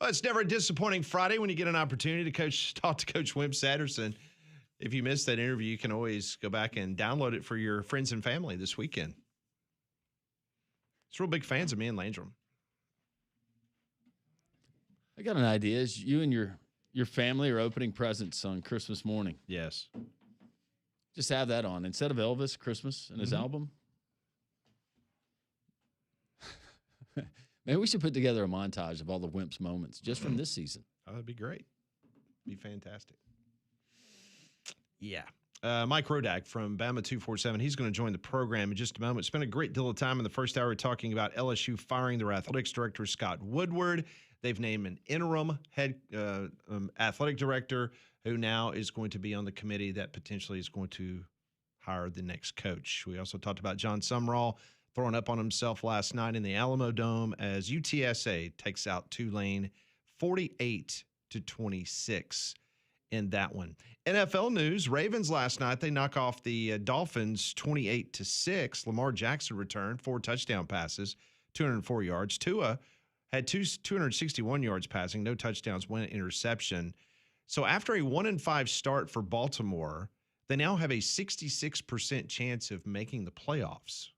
Well, it's never a disappointing Friday when you get an opportunity to talk to Coach Wimp Sanderson. If you missed that interview, you can always go back and download it for your friends and family this weekend. He's real big fans of me and Landrum. I got an idea. Is you and your family are opening presents on Christmas morning. Yes. Just have that on. Instead of Elvis, Christmas, and his album. Maybe we should put together a montage of all the Wimp's moments just from this season. Oh, that'd be great. Be fantastic. Yeah. Mike Rodak from Bama 247. He's going to join the program in just a moment. Spent a great deal of time in the first hour talking about LSU firing their athletics director, Scott Woodward. They've named an interim head athletic director who now is going to be on the committee that potentially is going to hire the next coach. We also talked about John Sumrall throwing up on himself last night in the Alamo Dome as UTSA takes out Tulane 48-26 in that one. NFL news, Ravens last night, they knock off the Dolphins 28-6. Lamar Jackson returned 4 touchdown passes, 204 yards. Tua had 261 yards passing, no touchdowns, 1 interception. So after a 1-5 start for Baltimore, they now have a 66% chance of making the playoffs.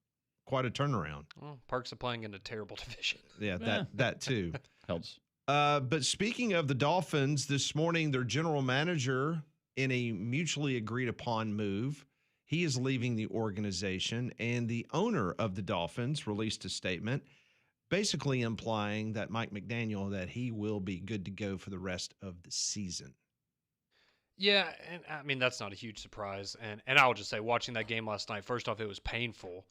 Quite a turnaround. Well, perks of playing in a terrible division. Yeah, that too. Helps. But speaking of the Dolphins, this morning, their general manager, in a mutually agreed upon move, he is leaving the organization, and the owner of the Dolphins released a statement basically implying that Mike McDaniel, that he will be good to go for the rest of the season. Yeah, and I mean, that's not a huge surprise. And I'll just say, watching that game last night, first off, it was painful.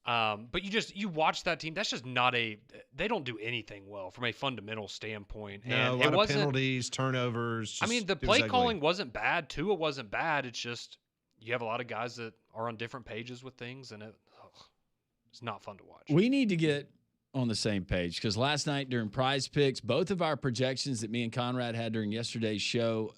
But you watch that team. That's just not they don't do anything well from a fundamental standpoint. No, and a lot of penalties, turnovers. I mean, the play calling wasn't bad. Tua wasn't bad. It's just you have a lot of guys that are on different pages with things, and it's not fun to watch. We need to get on the same page because last night during Prize Picks, both of our projections that me and Conrad had during yesterday's show,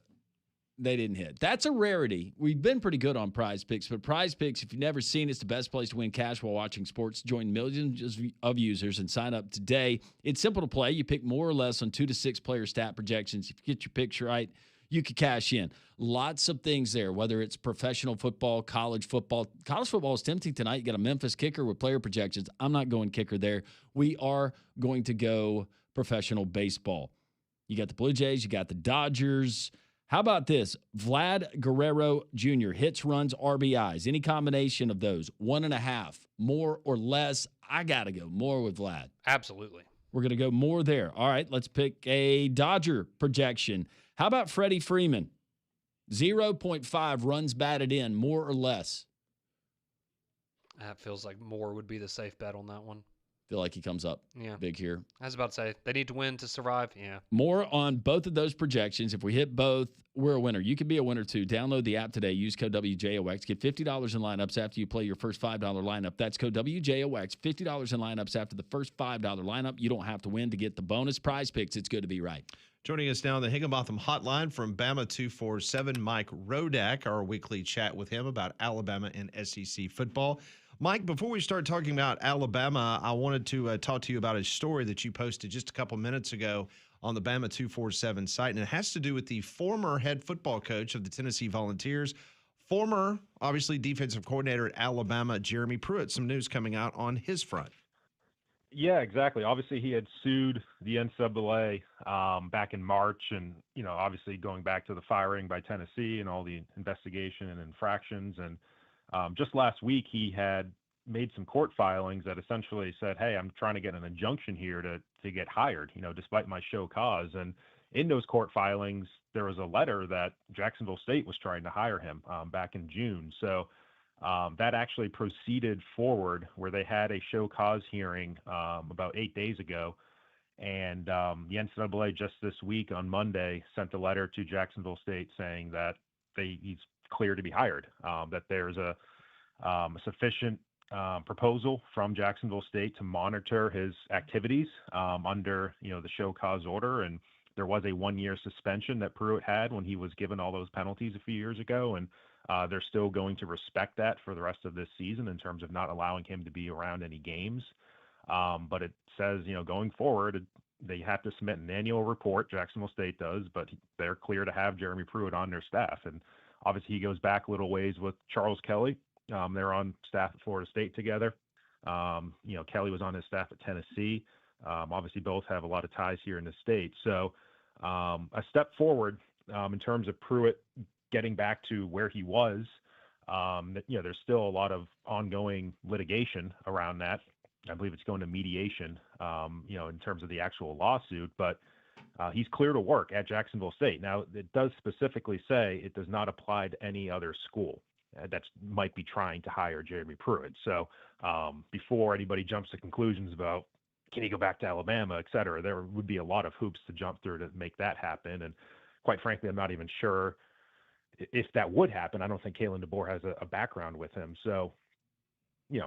they didn't hit. That's a rarity. We've been pretty good on Prize Picks, but Prize Picks, if you've never seen it, it's the best place to win cash while watching sports. Join millions of users and sign up today. It's simple to play. You pick more or less on 2 to 6 player stat projections. If you get your picks right, you could cash in. Lots of things there, whether it's professional football, college football. College football is tempting tonight. You got a Memphis kicker with player projections. I'm not going kicker there. We are going to go professional baseball. You got the Blue Jays. You got the Dodgers. How about this? Vlad Guerrero Jr., hits, runs, RBIs. Any combination of those, 1.5, more or less. I got to go more with Vlad. Absolutely. We're going to go more there. All right, let's pick a Dodger projection. How about Freddie Freeman? 0.5 runs batted in, more or less. That feels like more would be the safe bet on that one. Feel like he comes up big here. I was about to say, they need to win to survive. Yeah. More on both of those projections. If we hit both, we're a winner. You can be a winner too. Download the app today. Use code WJOX. Get $50 in lineups after you play your first $5 lineup. That's code WJOX. $50 in lineups after the first $5 lineup. You don't have to win to get the bonus Prize Picks. It's good to be right. Joining us now on the Higginbotham Hotline from Bama 247, Mike Rodak, our weekly chat with him about Alabama and SEC football. Mike, before we start talking about Alabama, I wanted to talk to you about a story that you posted just a couple minutes ago on the Bama 247 site, and it has to do with the former head football coach of the Tennessee Volunteers, former, obviously, defensive coordinator at Alabama, Jeremy Pruitt. Some news coming out on his front. Yeah, exactly. Obviously, he had sued the NCAA back in March, and obviously going back to the firing by Tennessee and all the investigation and infractions. And just last week, he had made some court filings that essentially said, "Hey, I'm trying to get an injunction here to get hired, despite my show cause." And in those court filings, there was a letter that Jacksonville State was trying to hire him back in June. So that actually proceeded forward where they had a show cause hearing about 8 days ago. And the NCAA just this week on Monday sent a letter to Jacksonville State saying that he's clear to be hired, that there's a sufficient proposal from Jacksonville State to monitor his activities under, the show cause order. And there was a 1-year suspension that Pruitt had when he was given all those penalties a few years ago. And they're still going to respect that for the rest of this season in terms of not allowing him to be around any games. But it says, going forward, They have to submit an annual report. Jacksonville State does, but they're clear to have Jeremy Pruitt on their staff. And obviously, he goes back a little ways with Charles Kelly. They're on staff at Florida State together. Kelly was on his staff at Tennessee. Obviously, both have a lot of ties here in the state. So a step forward in terms of Pruitt getting back to where he was. There's still a lot of ongoing litigation around that. I believe it's going to mediation, in terms of the actual lawsuit, but he's clear to work at Jacksonville State. Now, it does specifically say it does not apply to any other school that might be trying to hire Jeremy Pruitt. So before anybody jumps to conclusions about can he go back to Alabama, et cetera, there would be a lot of hoops to jump through to make that happen. And quite frankly, I'm not even sure if that would happen. I don't think Kalen DeBoer has a background with him. So,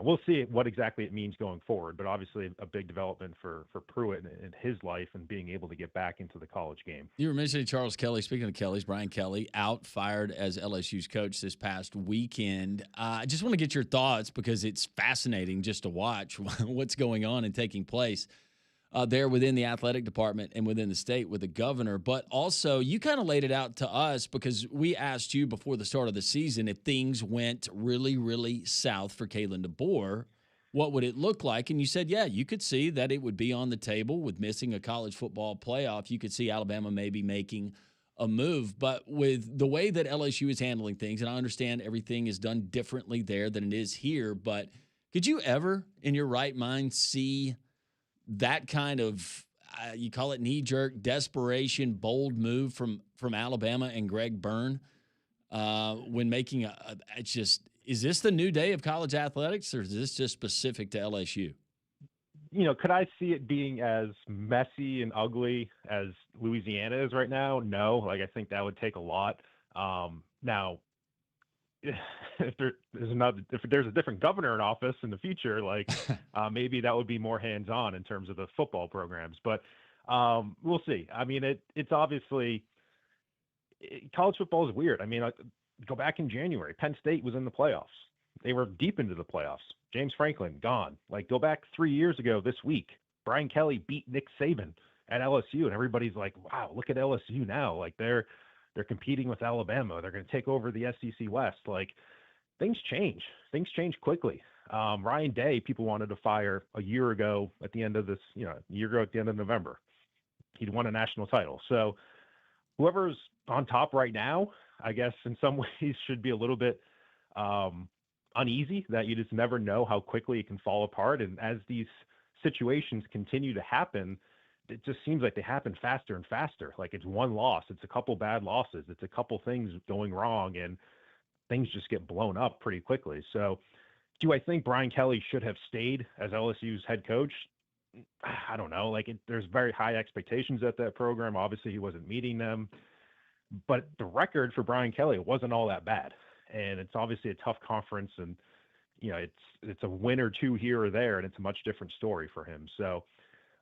we'll see what exactly it means going forward, but obviously a big development for Pruitt in his life and being able to get back into the college game. You were mentioning Charles Kelly. Speaking of Kelly's, Brian Kelly fired as LSU's coach this past weekend. I just want to get your thoughts because it's fascinating just to watch what's going on and taking place there within the athletic department and within the state with the governor. But also, you kind of laid it out to us because we asked you before the start of the season if things went really, really south for Kalen DeBoer, what would it look like? And you said, yeah, you could see that it would be on the table with missing a college football playoff. You could see Alabama maybe making a move. But with the way that LSU is handling things, and I understand everything is done differently there than it is here, but could you ever, in your right mind, see that kind of, you call it knee-jerk, desperation, bold move from Alabama and Greg Byrne when making it's just, is this the new day of college athletics, or is this just specific to LSU? Could I see it being as messy and ugly as Louisiana is right now? No. I think that would take a lot. Now, if there's a different governor in office in the future, maybe that would be more hands-on in terms of the football programs. But we'll see. It's obviously college football is weird. Go back in January, Penn State was in the playoffs. They were deep into the playoffs. James Franklin gone. Go back 3 years ago this week, Brian Kelly beat Nick Saban at LSU, and everybody's like, "Wow, look at LSU now! They're competing with Alabama. They're going to take over the SEC West." Things change. Things change quickly. Ryan Day, people wanted to fire a year ago at the end of this, a year ago at the end of November. He'd won a national title. So whoever's on top right now, I guess in some ways should be a little bit uneasy that you just never know how quickly it can fall apart. And as these situations continue to happen, it just seems like they happen faster and faster. It's one loss, it's a couple bad losses, it's a couple things going wrong, and things just get blown up pretty quickly. So do I think Brian Kelly should have stayed as LSU's head coach? I don't know. There's very high expectations at that program. Obviously, he wasn't meeting them. But the record for Brian Kelly wasn't all that bad. And it's obviously a tough conference, and it's a win or two here or there, and it's a much different story for him. So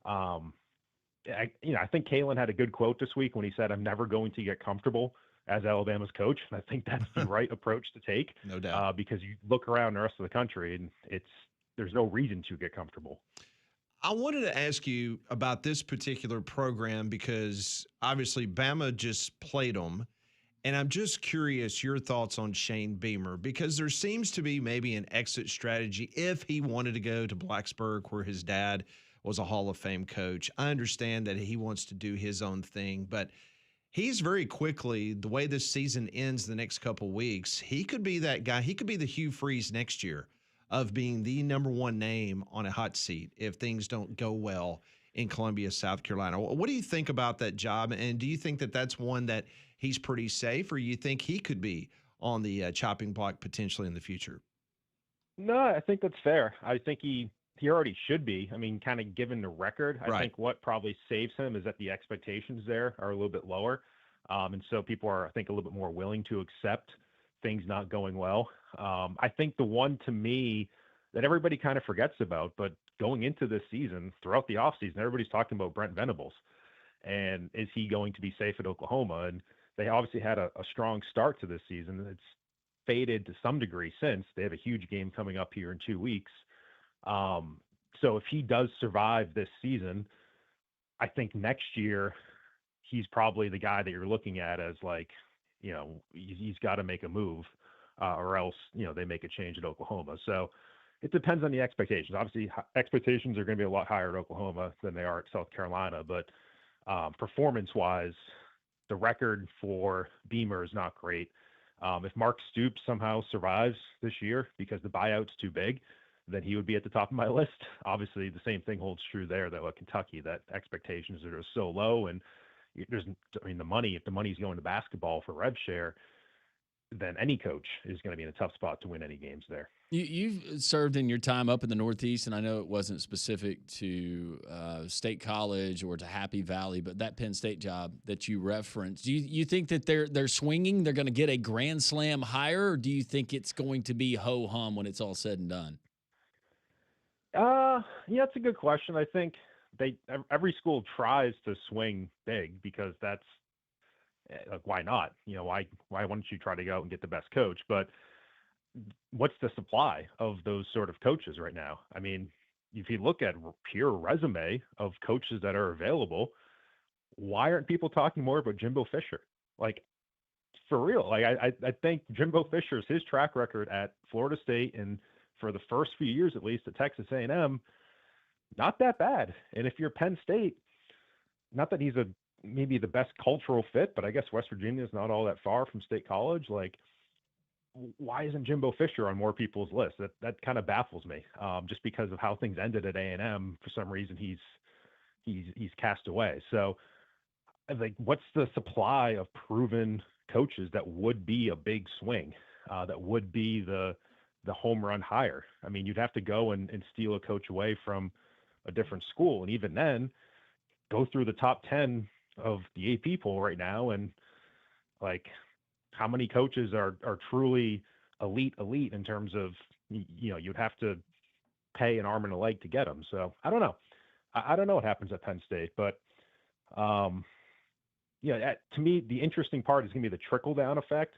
I think Kalen had a good quote this week when he said, "I'm never going to get comfortable as Alabama's coach." And I think that's the right approach to take. No doubt. Because you look around the rest of the country and there's no reason to get comfortable. I wanted to ask you about this particular program because obviously Bama just played them. And I'm just curious your thoughts on Shane Beamer, because there seems to be maybe an exit strategy if he wanted to go to Blacksburg, where his dad was a Hall of Fame coach. I understand that he wants to do his own thing, but he's very quickly, the way this season ends the next couple weeks, he could be that guy. He could be the Hugh Freeze next year of being the number one name on a hot seat if things don't go well in Columbia, South Carolina. What do you think about that job? And do you think that that's one that he's pretty safe, or you think he could be on the chopping block potentially in the future? No, I think that's fair. I think he already should be. Kind of given the record, I think what probably saves him is that the expectations there are a little bit lower. And so people are, I think, a little bit more willing to accept things not going well. I think the one to me that everybody kind of forgets about, but going into this season, throughout the offseason, everybody's talking about Brent Venables. And is he going to be safe at Oklahoma? And they obviously had a strong start to this season. It's faded to some degree since. They have a huge game coming up here in 2 weeks. So if he does survive this season, I think next year he's probably the guy that you're looking at as like, he's got to make a move, or else, they make a change at Oklahoma. So it depends on the expectations. Obviously, expectations are going to be a lot higher at Oklahoma than they are at South Carolina, but performance-wise, the record for Beamer is not great. If Mark Stoops somehow survives this year because the buyout's too big, then he would be at the top of my list. Obviously, the same thing holds true there, though, at Kentucky, that expectations are so low. And if the money's going to basketball for rev share, then any coach is going to be in a tough spot to win any games there. You've served in your time up in the Northeast, and I know it wasn't specific to State College or to Happy Valley, but that Penn State job that you referenced, do you think that they're swinging? They're going to get a Grand Slam hire, or do you think it's going to be ho-hum when it's all said and done? Yeah, it's a good question. I think every school tries to swing big because that's like, why not? Why wouldn't you try to go out and get the best coach? But what's the supply of those sort of coaches right now? I mean, if you look at pure resume of coaches that are available, why aren't people talking more about Jimbo Fisher? Like, for real, like I think Jimbo Fisher's his track record at Florida State and for the first few years at least at Texas A&M, not that bad. And if you're Penn State, not that he's maybe the best cultural fit, but I guess West Virginia is not all that far from State College. Like, why isn't Jimbo Fisher on more people's list? That kind of baffles me, just because of how things ended at A&M. For some reason, he's cast away. So, like, what's the supply of proven coaches that would be a big swing, that would be the home run hire? I mean, you'd have to go and steal a coach away from a different school, and even then, go through the top 10 of the AP poll right now, and like, how many coaches are truly elite in terms of, you'd have to pay an arm and a leg to get them. So I don't know. I don't know what happens at Penn State, but to me, the interesting part is going to be the trickle down effect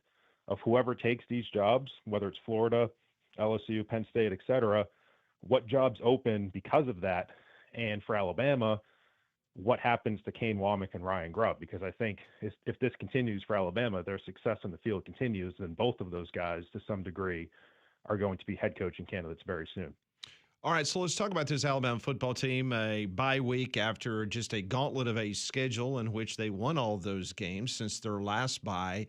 of whoever takes these jobs, whether it's Florida, LSU, Penn State, et cetera, what jobs open because of that. And for Alabama, what happens to Kane Womack and Ryan Grubb? Because I think if this continues for Alabama, their success in the field continues, then both of those guys, to some degree, are going to be head coaching candidates very soon. All right, so let's talk about this Alabama football team, a bye week after just a gauntlet of a schedule in which they won all those games since their last bye.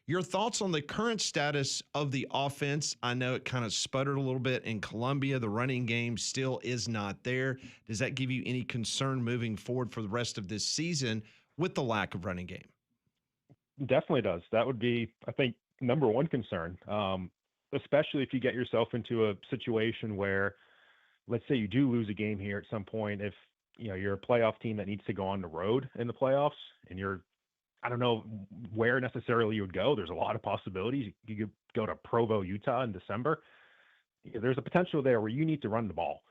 Your thoughts on the current status of the offense? I know it kind of sputtered a little bit in Columbia. The running game still is not there. Does that give you any concern moving forward for the rest of this season with the lack of running game? Definitely does. That would be, I think, number one concern, especially if you get yourself into a situation where, let's say you do lose a game here at some point. If you're a playoff team that needs to go on the road in the playoffs, and I don't know where necessarily you would go. There's a lot of possibilities. You could go to Provo, Utah in December. There's a potential there where you need to run the ball.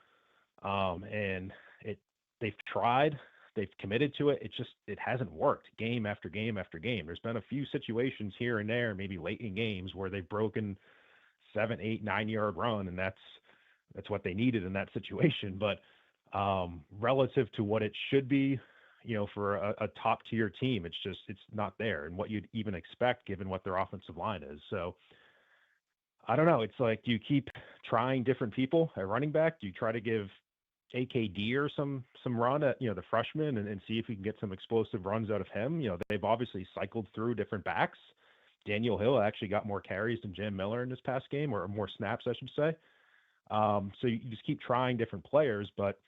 And they've tried, they've committed to it. It hasn't worked game after game after game. There's been a few situations here and there, maybe late in games, where they've broken 7, 8, 9-yard run. And that's what they needed in that situation. But relative to what it should be, for a top tier team, it's not there, and what you'd even expect given what their offensive line is. So I don't know. It's like, do you keep trying different people at running back? Do you try to give AKD or some run at, the freshman and see if you can get some explosive runs out of him? They've obviously cycled through different backs. Daniel Hill actually got more carries than Jam Miller in this past game, or more snaps, I should say. So you just keep trying different players, but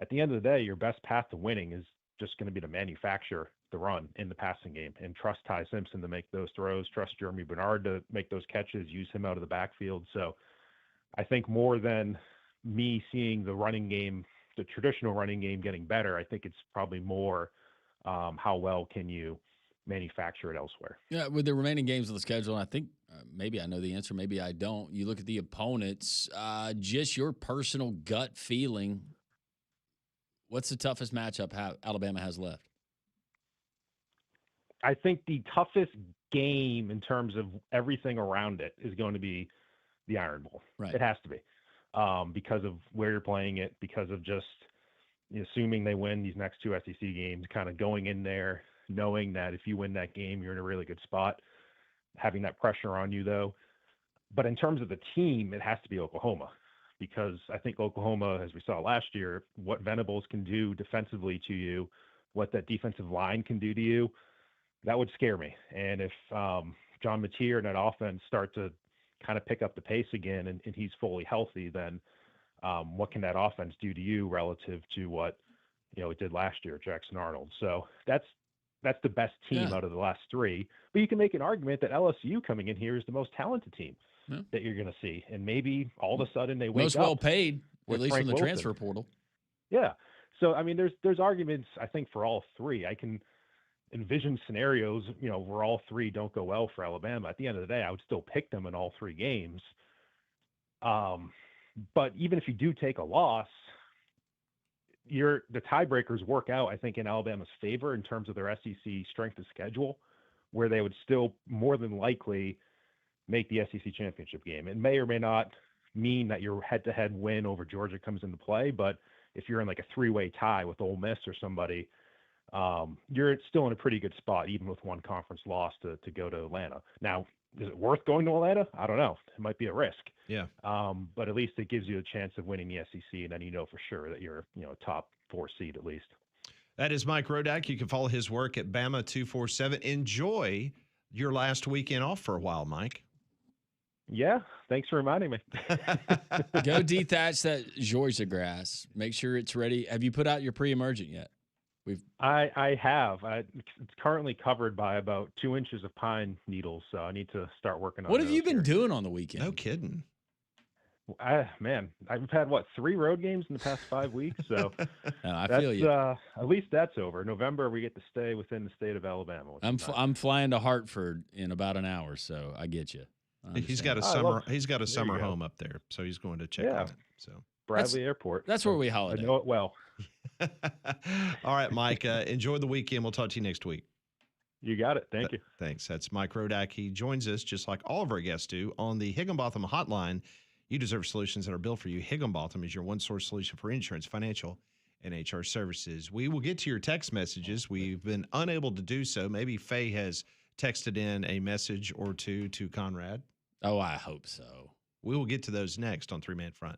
at the end of the day, your best path to winning is just going to be to manufacture the run in the passing game and trust Ty Simpson to make those throws, trust Jeremy Bernard to make those catches, use him out of the backfield. So I think more than me seeing the running game, the traditional running game getting better, I think it's probably more how well can you manufacture it elsewhere. Yeah, with the remaining games on the schedule, and I think maybe I know the answer, maybe I don't. You look at the opponents, just your personal gut feeling. What's the toughest matchup Alabama has left? I think the toughest game in terms of everything around it is going to be the Iron Bowl. Right. It has to be, because of where you're playing it, because of just, assuming they win these next two SEC games, kind of going in there knowing that if you win that game, you're in a really good spot, having that pressure on you, though. But in terms of the team, it has to be Oklahoma, because I think Oklahoma, as we saw last year, what Venables can do defensively to you, what that defensive line can do to you, that would scare me. And if John Mateer and that offense start to kind of pick up the pace again and he's fully healthy, then what can that offense do to you relative to what, it did last year, Jackson Arnold? So that's the best team out of the last three. But you can make an argument that LSU coming in here is the most talented team that you're going to see. And maybe all of a sudden they wake most up. Most well paid, at least Frank from the Wilson. transfer portal. Yeah. So, I mean, there's arguments, I think, for all three. I can envision scenarios, where all three don't go well for Alabama. At the end of the day, I would still pick them in all three games. But even if you do take a loss, the tiebreakers work out, I think, in Alabama's favor in terms of their SEC strength of schedule, where they would still more than likely make the SEC championship game. It may or may not mean that your head-to-head win over Georgia comes into play, but if you're in like a three-way tie with Ole Miss or somebody, you're still in a pretty good spot, even with one conference loss to go to Atlanta. Now, is it worth going to Atlanta? I don't know. It might be a risk. Yeah. But at least it gives you a chance of winning the SEC, and then for sure that you're, a top 4 seed at least. That is Mike Rodak. You can follow his work at Bama247. Enjoy your last weekend off for a while, Mike. Yeah, thanks for reminding me. Go dethatch that Georgia grass. Make sure it's ready. Have you put out your pre-emergent yet? I have. It's currently covered by about 2 inches of pine needles, so I need to start working on. What have you been doing on the weekend? No kidding. I've had 3 road games in the past 5 weeks, so I feel you. At least that's over. November we get to stay within the state of Alabama. I'm flying to Hartford in about an hour, so I get you. He's got a summer home up there, so he's going to check on it. So Bradley Airport. That's where we holiday. I know it well. All right, Mike. Enjoy the weekend. We'll talk to you next week. You got it. Thank you. Thanks. That's Mike Rodak. He joins us, just like all of our guests do, on the Higginbotham Hotline. You deserve solutions that are built for you. Higginbotham is your one-source solution for insurance, financial, and HR services. We will get to your text messages. We've been unable to do so. Maybe Faye has texted in a message or two to Conrad. Oh, I hope so. We will get to those next on Three Man Front.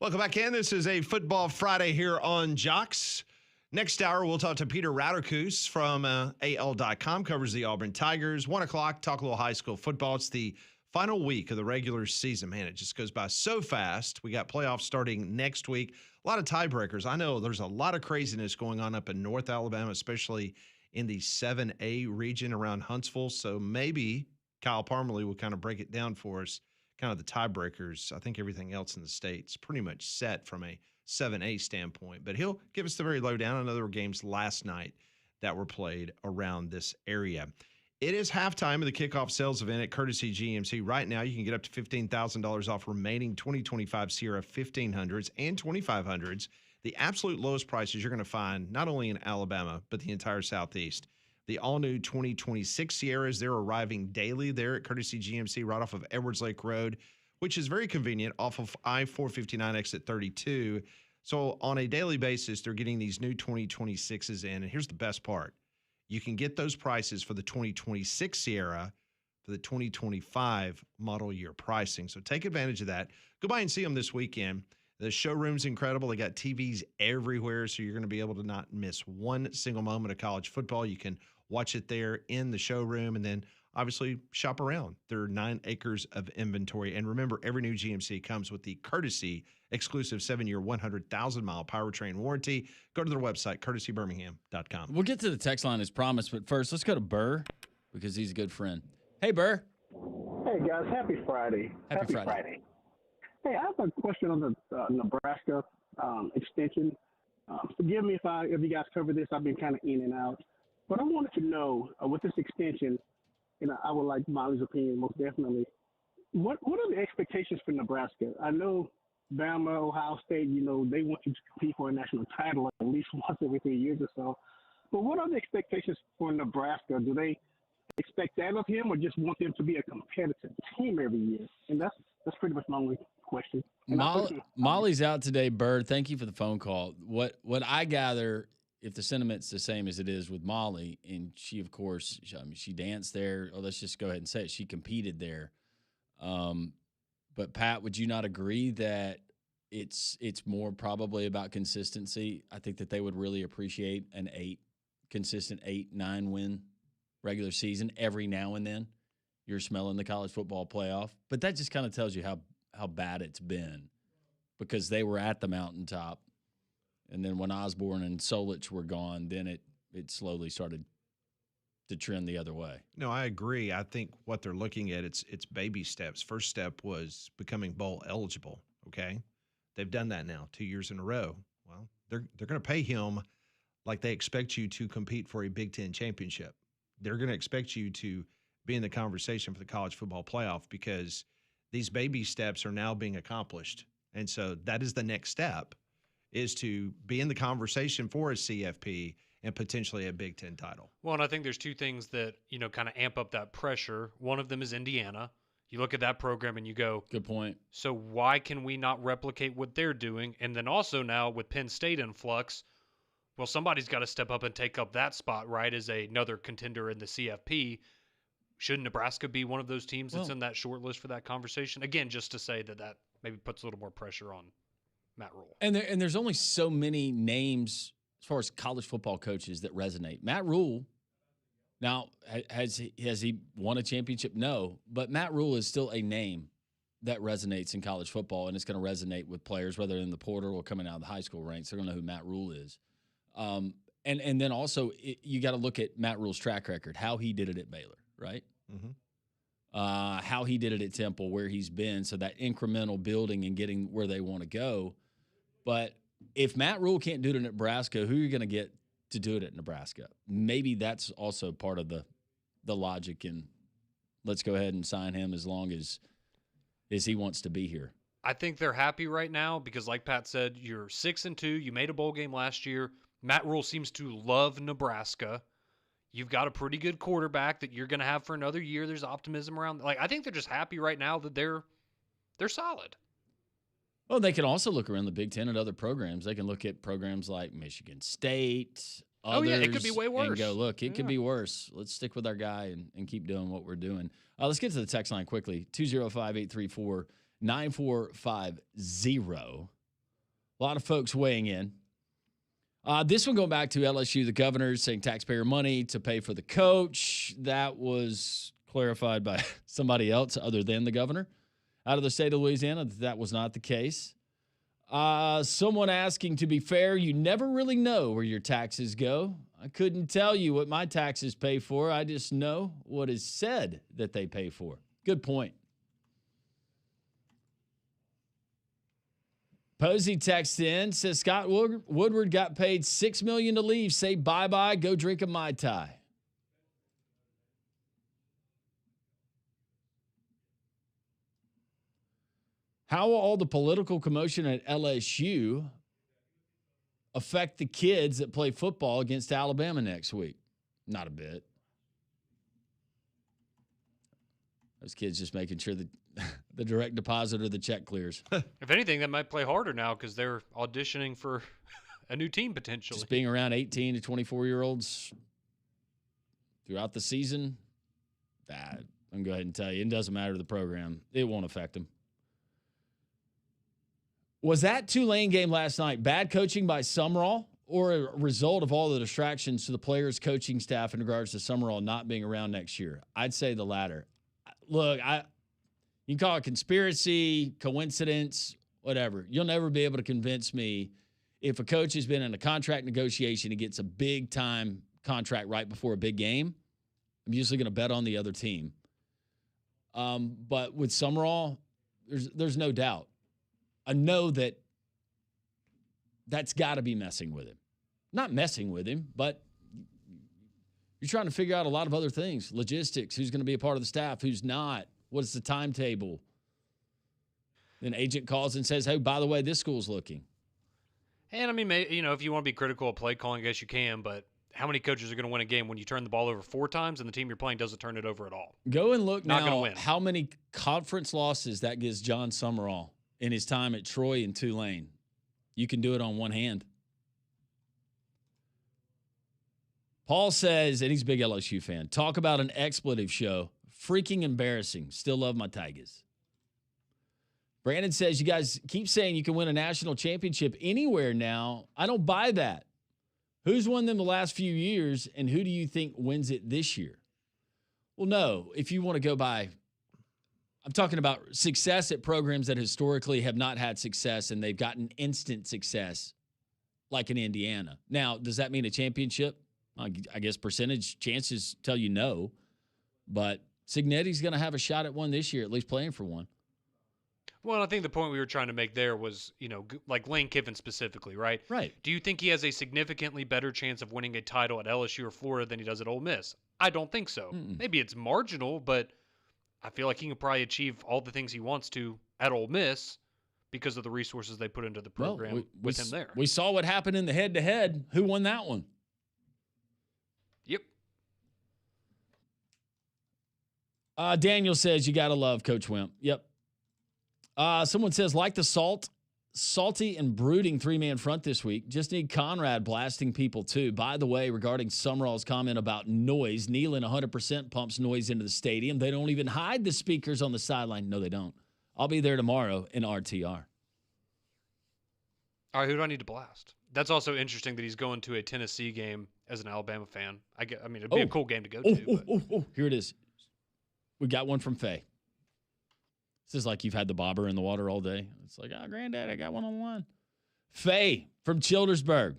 Welcome back in. This is a Football Friday here on Jocks. Next hour, we'll talk to Peter Raderkus from AL.com, covers the Auburn Tigers. 1 o'clock, talk a little high school football. It's the final week of the regular season. Man, it just goes by so fast. We got playoffs starting next week. A lot of tiebreakers. I know there's a lot of craziness going on up in North Alabama, especially in the 7A region around Huntsville. So maybe Kyle Parmalee will kind of break it down for us, kind of the tiebreakers. I think everything else in the state's pretty much set from a 7A standpoint, but he'll give us the very lowdown. I know there were games last night that were played around this area. It is halftime of the kickoff sales event at Courtesy GMC. Right now, you can get up to $15,000 off remaining 2025 Sierra 1500s and 2500s. The absolute lowest prices you're going to find not only in Alabama, but the entire Southeast. The all-new 2026 Sierras, they're arriving daily there at Courtesy GMC right off of Edwards Lake Road, which is very convenient off of I-459 exit 32. So on a daily basis, they're getting these new 2026s in. And here's the best part. You can get those prices for the 2026 Sierra for the 2025 model year pricing. So take advantage of that. Go by and see them this weekend. The showroom's incredible. They got TVs everywhere, so you're going to be able to not miss one single moment of college football. You can watch it there in the showroom and then obviously shop around. There are 9 acres of inventory. And remember, every new GMC comes with the Courtesy exclusive 7-year, 100,000-mile powertrain warranty. Go to their website, courtesybirmingham.com. We'll get to the text line as promised, but first, let's go to Burr because he's a good friend. Hey, Burr. Hey, guys. Happy Friday. Happy Friday. Hey, I have a question on the Nebraska extension. Forgive me if you guys cover this. I've been kind of in and out. But I wanted to know, with this extension, and I would like Molly's opinion most definitely, what are the expectations for Nebraska? I know Bama, Ohio State, they want you to compete for a national title at least once every 3 years or so. But what are the expectations for Nebraska? Do they expect that of him or just want them to be a competitive team every year? And that's pretty much my only question. Molly's out today, Bird. Thank you for the phone call. What I gather, if the sentiment's the same as it is with Molly, and she, of course, she danced there. Or let's just go ahead and say it. She competed there. But Pat, would you not agree that it's more probably about consistency? I think that they would really appreciate an consistent 8-9 win regular season every now and then. You're smelling the college football playoff, but that just kind of tells you how bad it's been because they were at the mountaintop. And then when Osborne and Solich were gone, then it slowly started to trend the other way. No, I agree. I think what they're looking at, it's baby steps. First step was becoming bowl eligible, okay? They've done that now 2 years in a row. Well, they're going to pay him like they expect you to compete for a Big Ten championship. They're going to expect you to be in the conversation for the college football playoff because these baby steps are now being accomplished. And so that is the next step, is to be in the conversation for a CFP and potentially a Big Ten title. Well, and I think there's two things that, kind of amp up that pressure. One of them is Indiana. You look at that program and you go, good point. So why can we not replicate what they're doing? And then also now with Penn State in flux, well, somebody's got to step up and take up that spot, right, as another contender in the CFP. Should Nebraska be one of those teams that's in that short list for that conversation? Again, just to say that maybe puts a little more pressure on Matt Rule. And there's only so many names as far as college football coaches that resonate. Matt Rule, now, has he won a championship? No, but Matt Rule is still a name that resonates in college football, and it's going to resonate with players, whether in the portal or coming out of the high school ranks. They're going to know who Matt Rule is. And then also you got to look at Matt Rule's track record, how he did it at Baylor, right? Mm-hmm. How he did it at Temple, where he's been, so that incremental building and getting where they want to go. But if Matt Rule can't do it in Nebraska, who are you going to get to do it at Nebraska? Maybe that's also part of the logic, and let's go ahead and sign him as long as he wants to be here. I think they're happy right now because, like Pat said, you're 6-2. You made a bowl game last year. Matt Rule seems to love Nebraska. You've got a pretty good quarterback that you're going to have for another year. There's optimism around. I think they're just happy right now that they're solid. Well, they can also look around the Big Ten at other programs. They can look at programs like Michigan State. Others, it could be way worse. And go, look, it could be worse. Let's stick with our guy and keep doing what we're doing. Let's get to the text line quickly. 205-834-9450. A lot of folks weighing in. This one going back to LSU, the governor saying taxpayer money to pay for the coach. That was clarified by somebody else other than the governor out of the state of Louisiana. That was not the case. Someone asking, to be fair, you never really know where your taxes go. I couldn't tell you what my taxes pay for. I just know what is said that they pay for. Good point. Posey texts in, says Scott Woodward got paid $6 million to leave. Say bye-bye, go drink a Mai Tai. How will all the political commotion at LSU affect the kids that play football against Alabama next week? Not a bit. Those kids just making sure that the direct deposit or the check clears. If anything, they might play harder now because they're auditioning for a new team potentially. Just being around 18 to 24-year-olds throughout the season, I'm going to go ahead and tell you, it doesn't matter to the program. It won't affect them. Was that Tulane game last night bad coaching by Summerall or a result of all the distractions to the players' coaching staff in regards to Summerall not being around next year? I'd say the latter. Look, you can call it conspiracy, coincidence, whatever. You'll never be able to convince me if a coach has been in a contract negotiation and gets a big-time contract right before a big game, I'm usually going to bet on the other team. But with Summerall, there's no doubt. I know that's got to be messing with him. Not messing with him, but you're trying to figure out a lot of other things. Logistics, who's going to be a part of the staff, who's not. What's the timetable? Then agent calls and says, hey, by the way, this school's looking. And, I mean, if you want to be critical of play calling, I guess you can, but how many coaches are going to win a game when you turn the ball over 4 times and the team you're playing doesn't turn it over at all? Go and look Not now gonna win. how many conference losses that gives John Summerall in his time at Troy and Tulane. You can do it on one hand. Paul says, and he's a big LSU fan, talk about an expletive show. Freaking embarrassing. Still love my Tigers. Brandon says, you guys keep saying you can win a national championship anywhere now. I don't buy that. Who's won them the last few years, and who do you think wins it this year? Well, no. If you want to go by, I'm talking about success at programs that historically have not had success, and they've gotten instant success, like in Indiana. Now, does that mean a championship? I guess percentage chances tell you no, but Signetti's going to have a shot at one this year, at least playing for one. Well, I think the point we were trying to make there was, like Lane Kiffin specifically, right? Right. Do you think he has a significantly better chance of winning a title at LSU or Florida than he does at Ole Miss? I don't think so. Maybe it's marginal, but I feel like he can probably achieve all the things he wants to at Ole Miss because of the resources they put into the program with him there. We saw what happened in the head-to-head. Who won that one? Yep. Daniel says, you got to love Coach Wimp. Yep. Someone says, like the salty and brooding 3-man front this week, just need Conrad blasting people too. By the way, regarding Summerall's comment about noise, Neyland 100% pumps noise into the stadium. They don't even hide the speakers on the sideline. No, they don't. I'll be there tomorrow in RTR. All right, who do I need to blast? That's also interesting that he's going to a Tennessee game as an Alabama fan. It'd be a cool game to go to. Here it is. We got one from Faye. This is like you've had the bobber in the water all day. It's like, Granddad, I got one on one. Faye from Childersburg.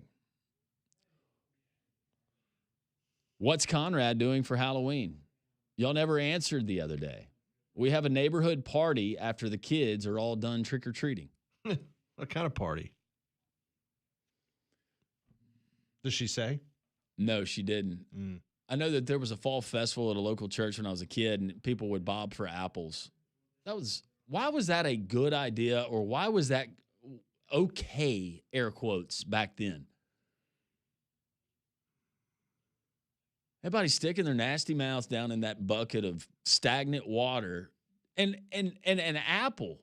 What's Conrad doing for Halloween? Y'all never answered the other day. We have a neighborhood party after the kids are all done trick-or-treating. What kind of party? Does she say? No, she didn't. I know that there was a fall festival at a local church when I was a kid, and people would bob for apples. Why was that a good idea, or why was that okay, air quotes, back then? Everybody sticking their nasty mouths down in that bucket of stagnant water and an apple.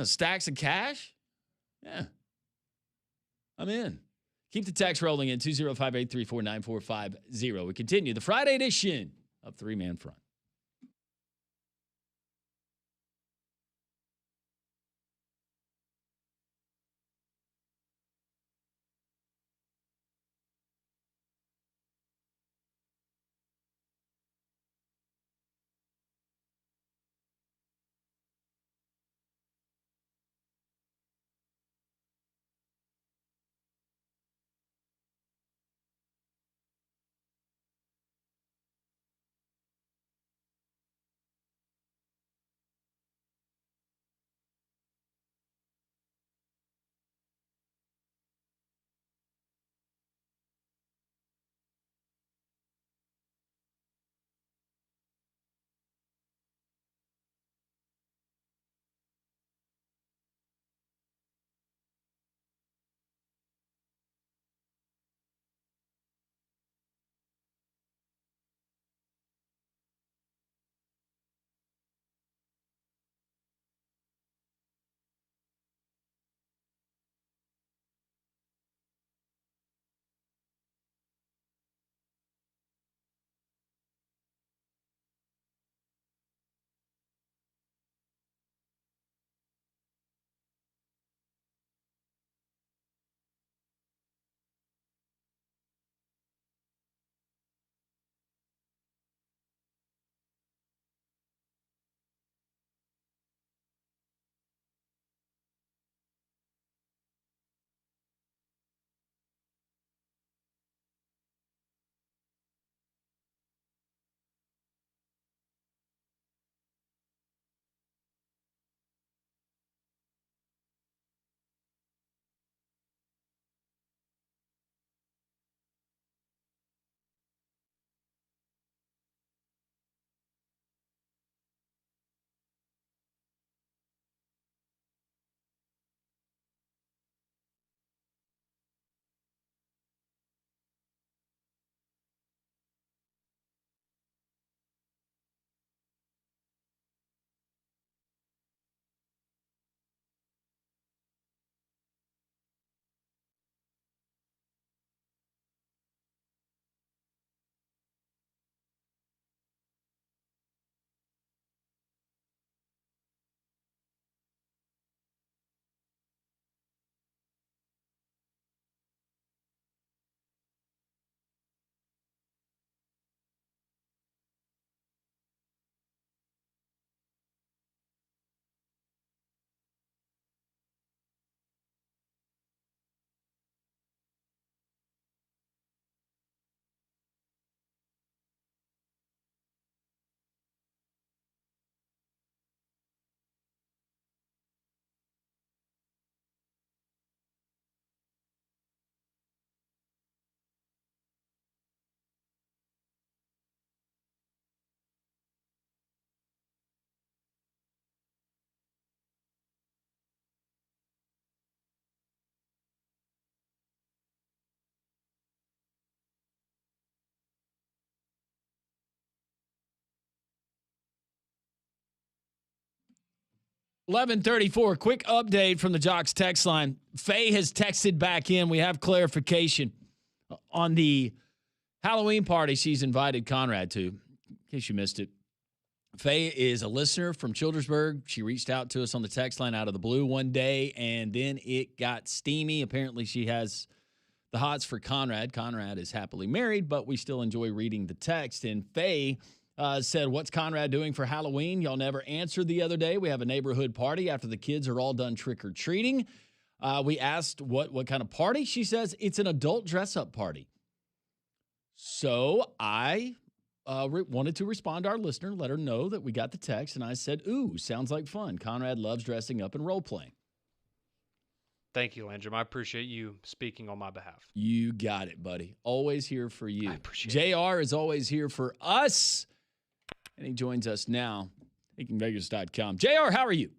Stacks of cash? Yeah. I'm in. Keep the text rolling in 205-834-9450. We continue the Friday edition of 3-Man Front. 11:34. Quick update from the Jocks text line. Faye has texted back in. We have clarification on the Halloween party she's invited Conrad to. In case you missed it, Faye is a listener from Childersburg. She reached out to us on the text line out of the blue one day, and then it got steamy. Apparently, she has the hots for Conrad. Conrad is happily married, but we still enjoy reading the text. And Faye said, "What's Conrad doing for Halloween?" Y'all never answered the other day. We have a neighborhood party after the kids are all done trick-or-treating. We asked what kind of party. She says it's an adult dress-up party. So I wanted to respond to our listener, let her know that we got the text, and I said, "Ooh, sounds like fun. Conrad loves dressing up and role-playing." Thank you, Landrum. I appreciate you speaking on my behalf. You got it, buddy. Always here for you. I appreciate JR is always here for us. And he joins us now. ThinkingVegas.com. JR, how are you?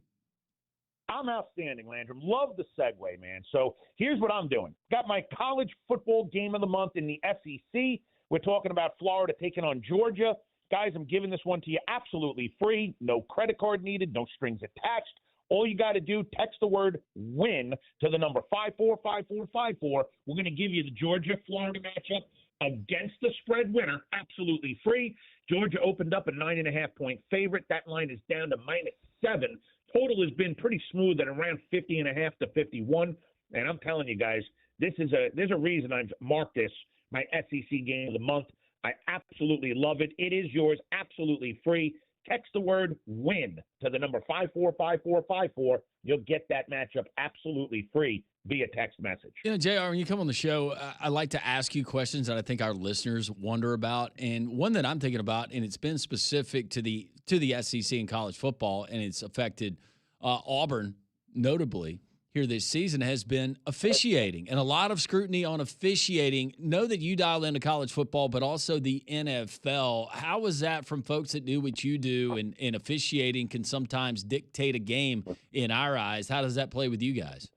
I'm outstanding, Landrum. Love the segue, man. So here's what I'm doing. Got my college football game of the month in the SEC. We're talking about Florida taking on Georgia. Guys, I'm giving this one to you absolutely free. No credit card needed, no strings attached. All you got to do, text the word WIN to the number 545454. We're going to give you the Georgia-Florida matchup against the spread winner, absolutely free. Georgia opened up a 9.5-point favorite. That line is down to -7. Total has been pretty smooth at around 50.5 to 51. And I'm telling you guys, there's a reason I've marked this my SEC game of the month. I absolutely love it. It is yours, absolutely free. Text the word WIN to the number 545454. You'll get that matchup absolutely free via text message. You know, JR, when you come on the show, I like to ask you questions that I think our listeners wonder about. And one that I'm thinking about, and it's been specific to the SEC and college football, and it's affected Auburn notably here this season, has been officiating, and a lot of scrutiny on officiating. Know that you dial into college football, but also the NFL. How was that from folks that do what you do, and officiating can sometimes dictate a game in our eyes? How does that play with you guys?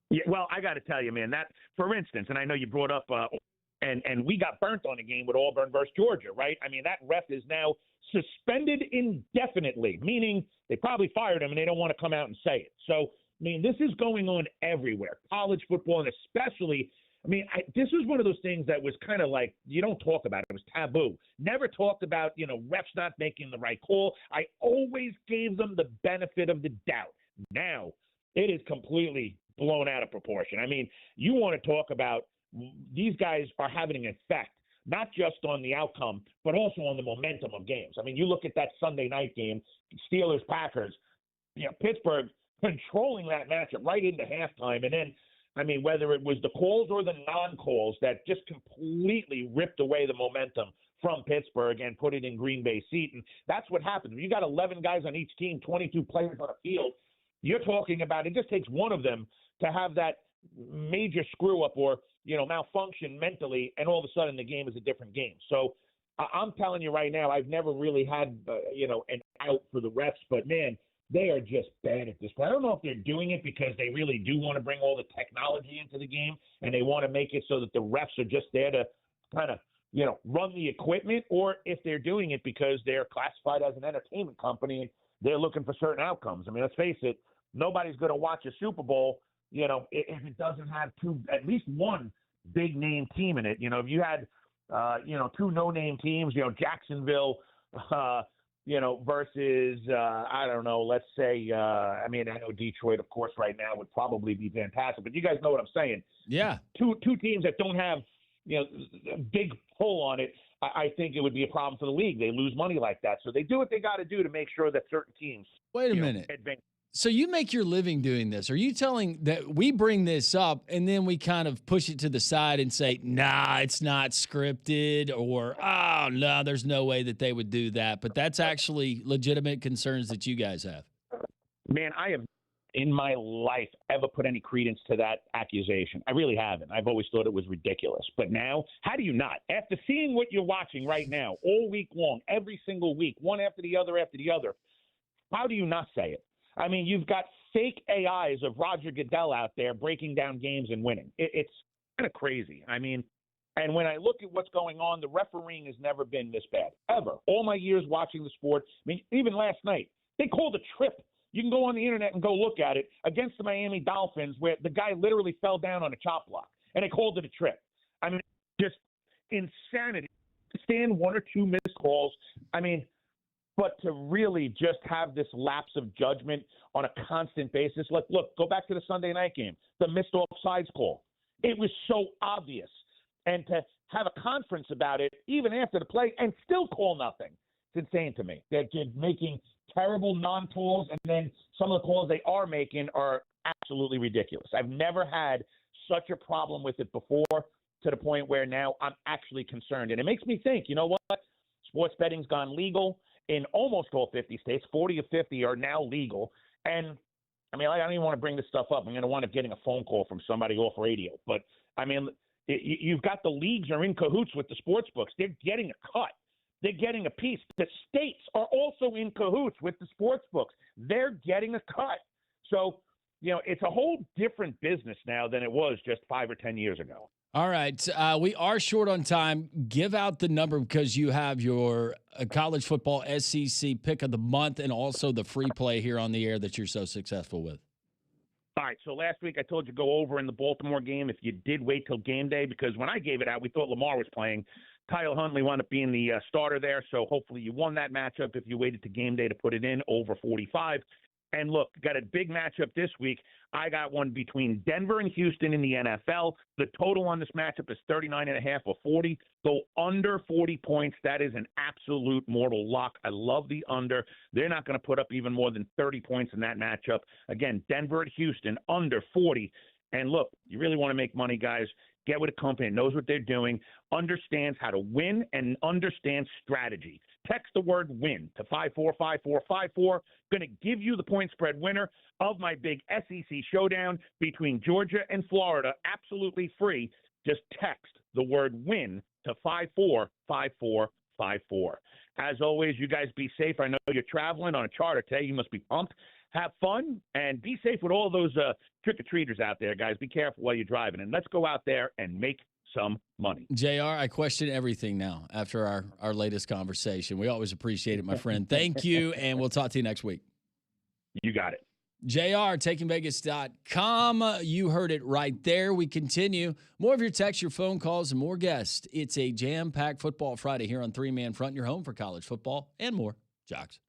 Yeah, well, I got to tell you, man, that, for instance, and I know you brought up, and we got burnt on a game with Auburn versus Georgia, right? I mean, that ref is now suspended indefinitely, meaning they probably fired him and they don't want to come out and say it. So, I mean, this is going on everywhere, college football, and especially, I mean, this was one of those things that was kind of like, you don't talk about it. It was taboo. Never talked about, refs not making the right call. I always gave them the benefit of the doubt. Now, it is completely blown out of proportion. I mean, you want to talk about these guys are having an effect, not just on the outcome, but also on the momentum of games. I mean, you look at that Sunday night game, Steelers-Packers, Pittsburgh controlling that matchup right into halftime. And then, I mean, whether it was the calls or the non-calls that just completely ripped away the momentum from Pittsburgh and put it in Green Bay's seat. And that's what happened. When you got 11 guys on each team, 22 players on a field, you're talking about it just takes one of them to have that major screw-up or, malfunction mentally, and all of a sudden the game is a different game. So I'm telling you right now, I've never really had, an out for the refs, but, man, they are just bad at this point. I don't know if they're doing it because they really do want to bring all the technology into the game and they want to make it so that the refs are just there to kind of, run the equipment, or if they're doing it because they're classified as an entertainment company and they're looking for certain outcomes. I mean, let's face it, nobody's going to watch a Super Bowl, if it doesn't have at least one big name team in it. If you had, two no-name teams, Jacksonville, versus, I don't know, let's say, I know Detroit, of course, right now would probably be fantastic, but you guys know what I'm saying. Yeah. Two teams that don't have, a big pull on it, I think it would be a problem for the league. They lose money like that. So they do what they got to do to make sure that certain teams. Wait a minute. Advance. So you make your living doing this. Are you telling that we bring this up and then we kind of push it to the side and say, nah, it's not scripted, or, oh, no, there's no way that they would do that. But that's actually legitimate concerns that you guys have. Man, I have in my life ever put any credence to that accusation. I really haven't. I've always thought it was ridiculous. But now, how do you not? After seeing what you're watching right now, all week long, every single week, one after the other, how do you not say it? I mean, you've got fake AIs of Roger Goodell out there breaking down games and winning. It's kind of crazy. I mean, and when I look at what's going on, the refereeing has never been this bad, ever. All my years watching the sport, I mean, even last night, they called a trip You can go on the internet and go look at it against the Miami Dolphins where the guy literally fell down on a chop block and they called it a trip. I mean, just insanity. Stand one or two missed calls. I mean, but to really just have this lapse of judgment on a constant basis. Look, go back to the Sunday night game, the missed offsides call. It was so obvious. And to have a conference about it, even after the play, and still call nothing, it's insane to me. They're just making terrible non-calls, and then some of the calls they are making are absolutely ridiculous. I've never had such a problem with it before, to the point where now I'm actually concerned. And it makes me think, you know what? Sports betting's gone legal in almost all 50 states. 40 of 50 are now legal. And, I mean, I don't even want to bring this stuff up. I'm going to wind up getting a phone call from somebody off radio. But, I mean, you've got the leagues are in cahoots with the sports books. They're getting a cut. They're getting a piece. The states are also in cahoots with the sports books. They're getting a cut. So, you know, it's a whole different business now than it was just 5 or 10 years ago. All right. We are short on time. Give out the number because you have your college football SEC pick of the month and also the free play here on the air that you're so successful with. All right, so last week I told you to go over in the Baltimore game if you did wait till game day, because when I gave it out, we thought Lamar was playing. Kyle Huntley wound up being the starter there, so hopefully you won that matchup if you waited to game day to put it in, over 45. And look, got a big matchup this week. I got one between Denver and Houston in the NFL. The total on this matchup is 39.5 or 40. Go under 40 points. That is an absolute mortal lock. I love the under. They're not going to put up even more than 30 points in that matchup. Again, Denver at Houston, under 40. And look, you really want to make money, guys. Get with a company that knows what they're doing, understands how to win, and understands strategy. Text the word WIN to 545454. Going to give you the point spread winner of my big SEC showdown between Georgia and Florida, absolutely free. Just text the word WIN to 545454. As always, you guys be safe. I know you're traveling on a charter today. You must be pumped. Have fun and be safe with all those trick-or-treaters out there, guys. Be careful while you're driving. And let's go out there and make some money. JR, I question everything now after our latest conversation. We always appreciate it, my friend. Thank you, and we'll talk to you next week. You got it. JR, takingvegas.com. You heard it right there. We continue. More of your texts, your phone calls, and more guests. It's a jam-packed Football Friday here on Three Man Front, your home for college football and more. Jocks.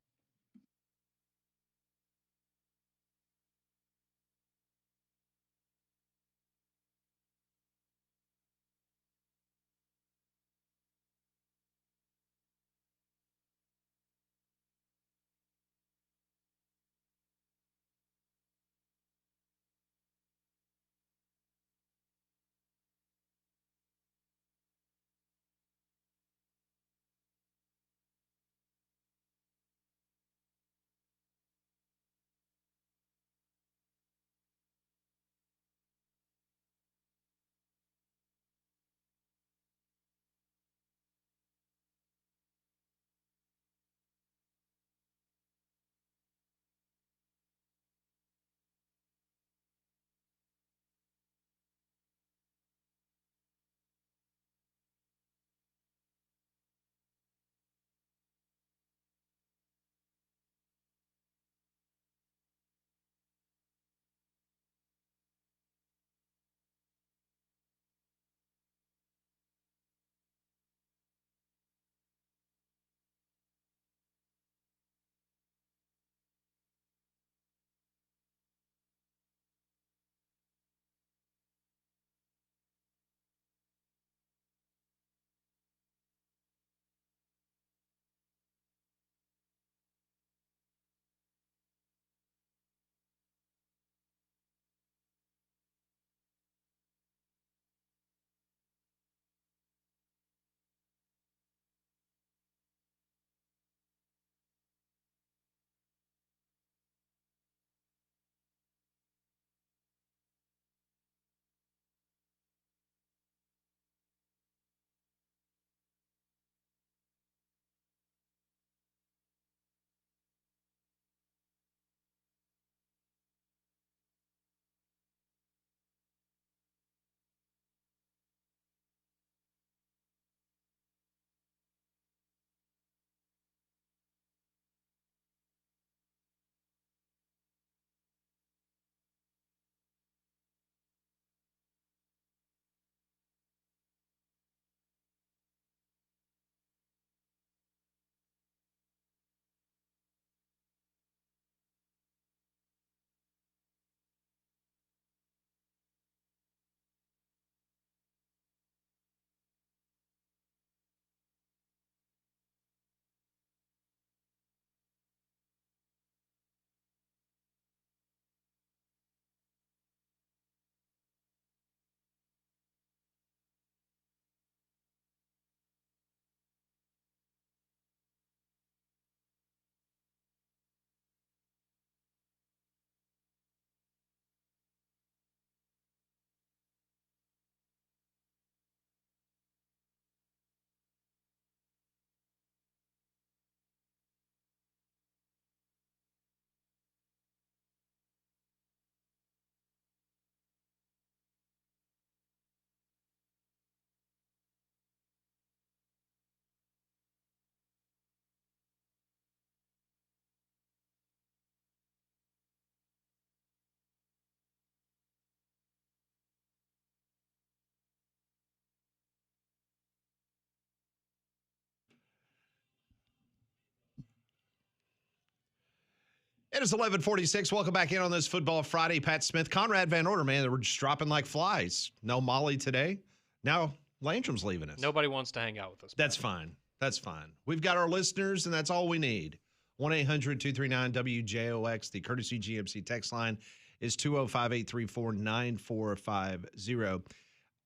It is 11:46. Welcome back in on this Football Friday. Pat Smith, Conrad Van Order, man, they were just dropping like flies. No Molly today. Now Landrum's leaving us. Nobody wants to hang out with us. That's fine. That's fine. We've got our listeners, and that's all we need. 1-800-239-WJOX. The courtesy GMC text line is 205-834-9450.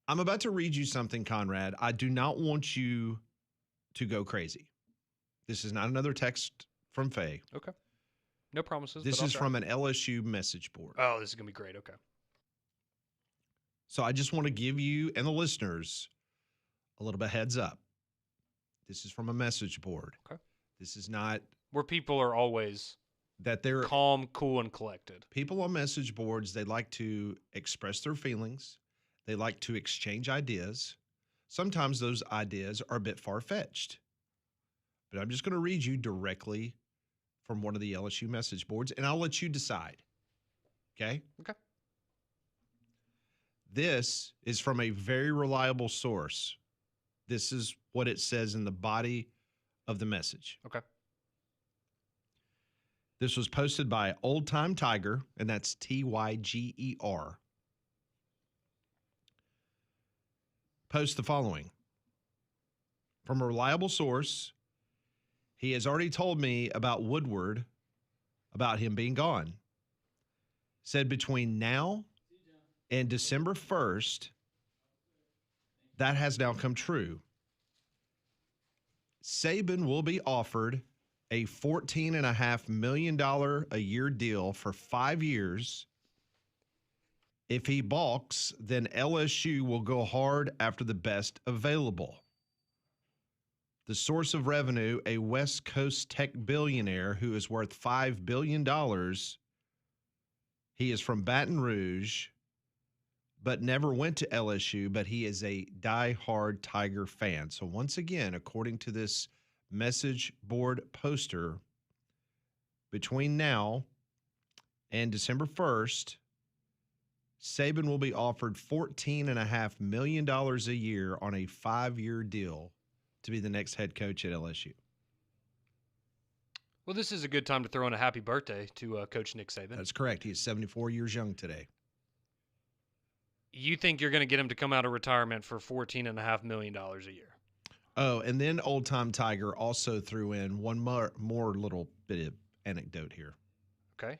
I'm about to read you something, Conrad. I do not want you to go crazy. This is not another text from Faye. Okay. No promises. This is from an LSU message board. Oh, this is going to be great. Okay. So I just want to give you and the listeners a little bit heads up. This is from a message board. Okay. This is not where people are always that they're calm, cool, and collected. People on message boards, they like to express their feelings. They like to exchange ideas. Sometimes those ideas are a bit far-fetched. But I'm just going to read you directly from one of the LSU message boards, and I'll let you decide. Okay? Okay. This is from a very reliable source. This is what it says in the body of the message. Okay. This was posted by Old Time Tiger, and that's Tyger. Post the following. From a reliable source, he has already told me about Woodward, about him being gone. Said between now and December 1st, that has now come true. Saban will be offered a $14.5 million a year deal for 5 years. If he balks, then LSU will go hard after the best available. The source of revenue, a West Coast tech billionaire who is worth $5 billion. He is from Baton Rouge, but never went to LSU, but he is a diehard Tiger fan. So once again, according to this message board poster, between now and December 1st, Saban will be offered $14.5 million a year on a 5-year deal to be the next head coach at LSU. Well, this is a good time to throw in a happy birthday to Coach Nick Saban. That's correct. He is 74 years young today. You think you're going to get him to come out of retirement for $14.5 million a year? Oh, and then Old Time Tiger also threw in one more little bit of anecdote here. Okay.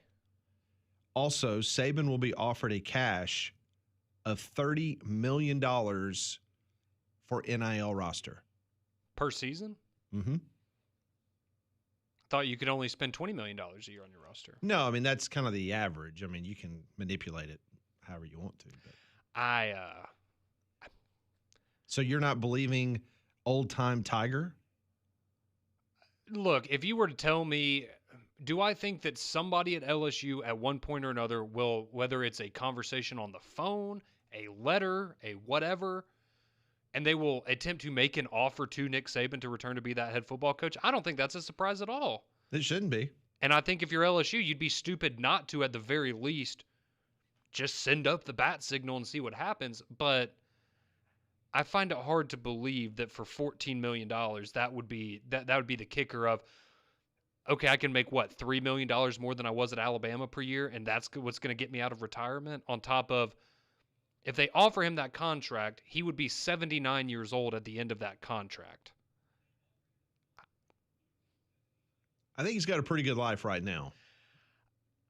Also, Saban will be offered a cash of $30 million for NIL roster. Per season? Mm-hmm. Thought you could only spend $20 million a year on your roster. No, I mean, that's kind of the average. I mean, you can manipulate it however you want to. But. So you're not believing Old Time Tiger? Look, if you were to tell me, do I think that somebody at LSU at one point or another will, whether it's a conversation on the phone, a letter, a whatever, and they will attempt to make an offer to Nick Saban to return to be that head football coach? I don't think that's a surprise at all. It shouldn't be. And I think if you're LSU, you'd be stupid not to, at the very least, just send up the bat signal and see what happens. But I find it hard to believe that for $14 million, that would be the kicker of, okay, I can make what, $3 million more than I was at Alabama per year, and that's what's going to get me out of retirement. On top of, if they offer him that contract, he would be 79 years old at the end of that contract. I think he's got a pretty good life right now.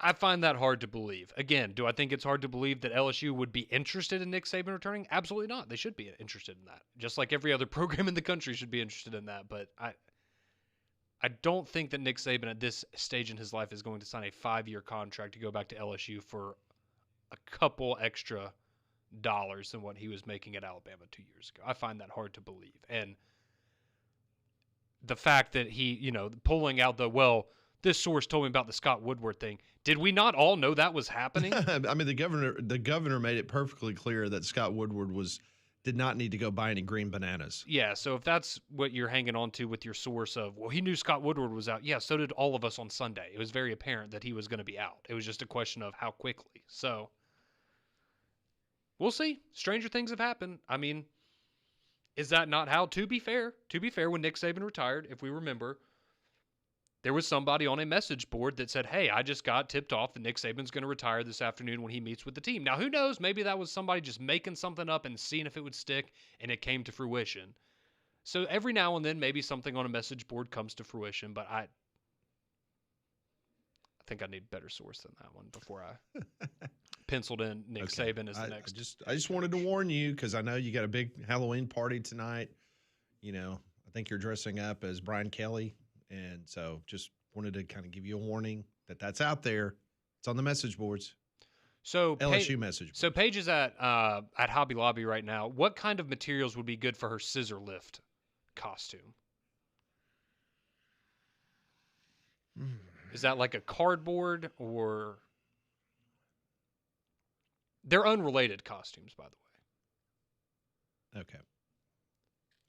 I find that hard to believe. Again, do I think it's hard to believe that LSU would be interested in Nick Saban returning? Absolutely not. They should be interested in that. Just like every other program in the country should be interested in that. But I don't think that Nick Saban at this stage in his life is going to sign a 5-year contract to go back to LSU for a couple extra dollars than what he was making at Alabama 2 years ago. I find that hard to believe. And the fact that he, pulling out this source told me about the Scott Woodward thing. Did we not all know that was happening? I mean, the governor made it perfectly clear that Scott Woodward did not need to go buy any green bananas. Yeah, so if that's what you're hanging on to with your source of, well, he knew Scott Woodward was out. Yeah, so did all of us on Sunday. It was very apparent that he was going to be out. It was just a question of how quickly. So we'll see. Stranger things have happened. I mean, is that not how? To be fair, when Nick Saban retired, if we remember, there was somebody on a message board that said, hey, I just got tipped off that Nick Saban's going to retire this afternoon when he meets with the team. Now, who knows? Maybe that was somebody just making something up and seeing if it would stick, and it came to fruition. So every now and then, maybe something on a message board comes to fruition, but I think I need a better source than that one before I penciled in Nick Saban as the next. I just wanted to warn you because I know you got a big Halloween party tonight. You know, I think you're dressing up as Brian Kelly. And so just wanted to kind of give you a warning that that's out there. It's on the message boards. So LSU message boards. So Paige is at Hobby Lobby right now. What kind of materials would be good for her scissor lift costume? Is that like a cardboard or... They're unrelated costumes, by the way. Okay.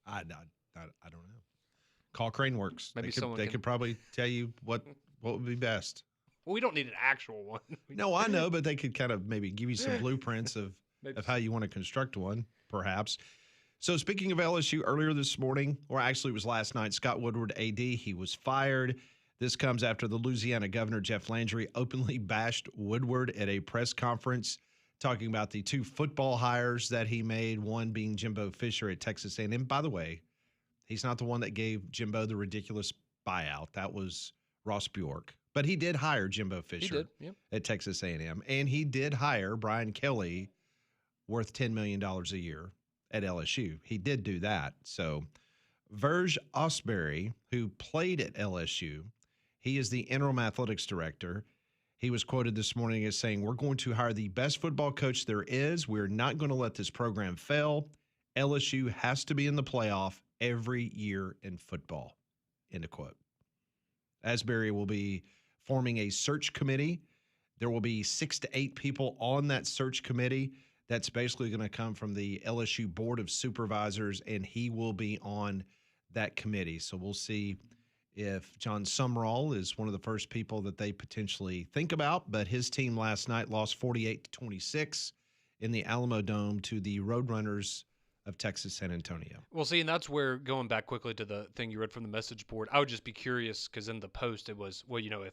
I don't know. Call Crane Works. Maybe they could probably tell you what would be best. Well, we don't need an actual one. No, I know, but they could kind of maybe give you some blueprints of how you want to construct one, perhaps. So speaking of LSU, earlier this morning, or actually it was last night, Scott Woodward, AD, he was fired. This comes after the Louisiana governor, Jeff Landry, openly bashed Woodward at a press conference talking about the 2 football hires that he made, one being Jimbo Fisher at Texas A&M. By the way, he's not the one that gave Jimbo the ridiculous buyout. That was Ross Bjork. But he did hire Jimbo Fisher at Texas A&M. And he did hire Brian Kelly, worth $10 million a year at LSU. He did do that. So Verge Osbury, who played at LSU, he is the interim athletics director. He was quoted this morning as saying, we're going to hire the best football coach there is. We're not going to let this program fail. LSU has to be in the playoff every year in football, end of quote. Asbury will be forming a search committee. There will be 6 to 8 people on that search committee. That's basically going to come from the LSU Board of Supervisors, and he will be on that committee. So we'll see if John Sumrall is one of the first people that they potentially think about. But his team last night lost 48-26 in the Alamo Dome to the Roadrunners of Texas San Antonio. Well, see, and that's where, going back quickly to the thing you read from the message board, I would just be curious because in the post it was, well, you know,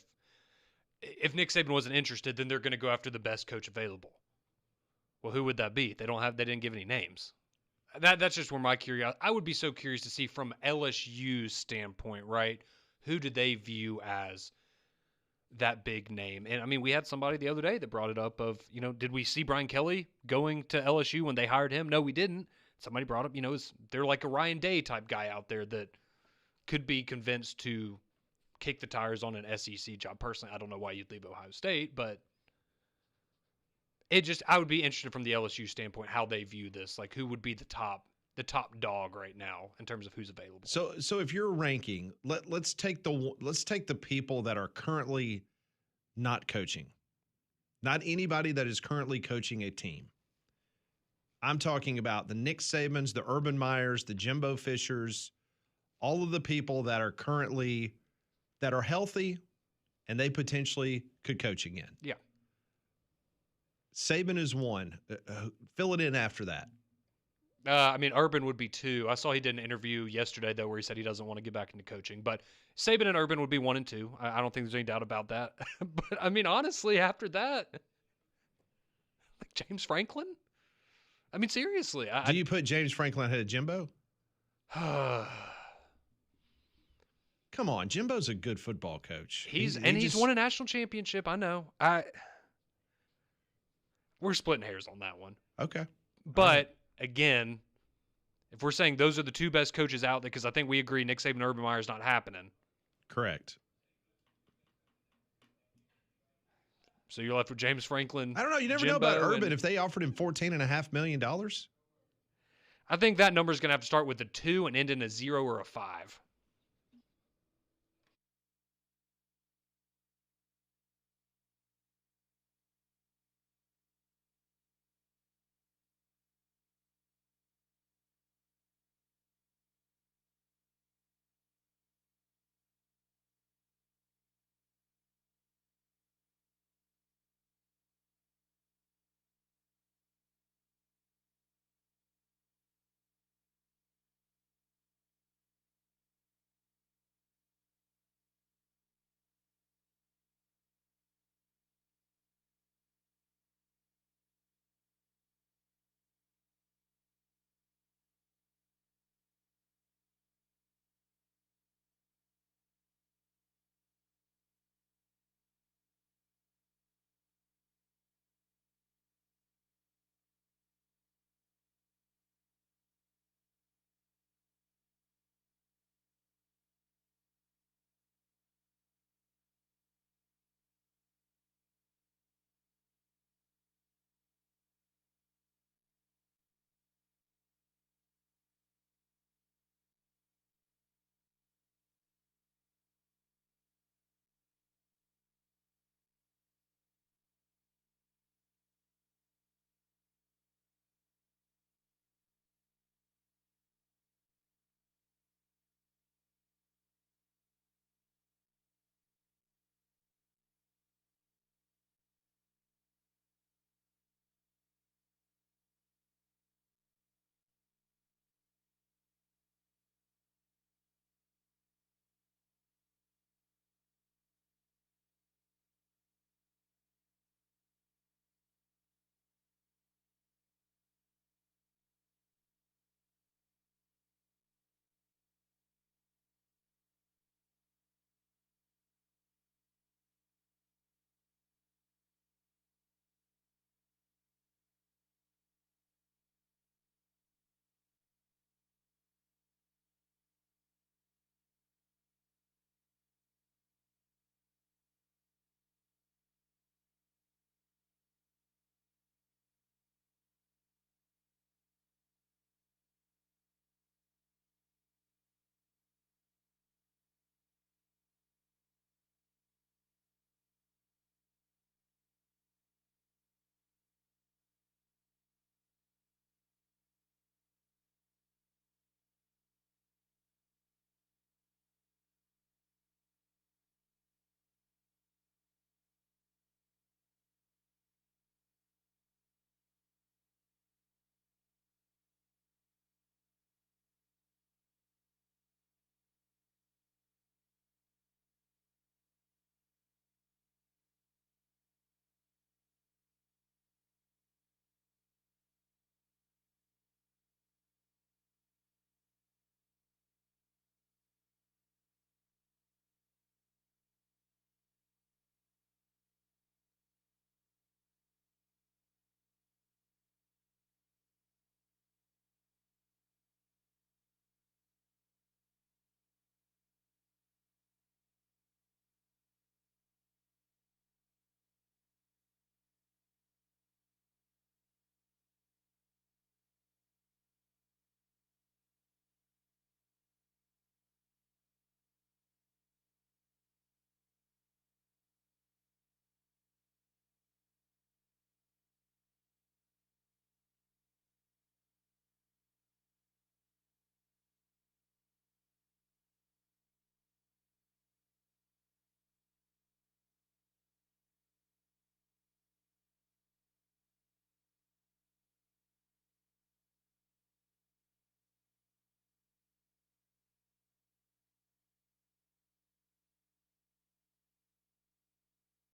if Nick Saban wasn't interested, then they're going to go after the best coach available. Well, who would that be? They didn't give any names. That's just where my curiosity. I would be so curious to see from LSU's standpoint, right? Who did they view as that big name? And I mean, we had somebody the other day that brought it up of, you know, did we see Brian Kelly going to LSU when they hired him? No, we didn't. Somebody brought up, you know, they're like a Ryan Day type guy out there that could be convinced to kick the tires on an SEC job. Personally, I don't know why you'd leave Ohio State, but I would be interested from the LSU standpoint how they view this. Like, who would be the top dog right now in terms of who's available? So if you're ranking, let's take the people that are currently not coaching, not anybody that is currently coaching a team. I'm talking about the Nick Sabans, the Urban Meyers, the Jimbo Fishers, all of the people that are currently that are healthy and they potentially could coach again. Yeah. Saban is one. Fill it in after that. I mean, Urban would be 2. I saw he did an interview yesterday, though, where he said he doesn't want to get back into coaching. But Saban and Urban would be 1 and 2. I don't think there's any doubt about that. But, I mean, honestly, after that, like James Franklin? I mean, seriously. Do you put James Franklin ahead of Jimbo? Come on. Jimbo's a good football coach. He's won a national championship. I know. We're splitting hairs on that one. Okay. But, again, if we're saying those are the 2 best coaches out there, because I think we agree Nick Saban and Urban Meyer is not happening. Correct. So you're left with James Franklin. I don't know. You never know about Urban if they offered him $14.5 million. I think that number is going to have to start with a 2 and end in a 0 or a 5.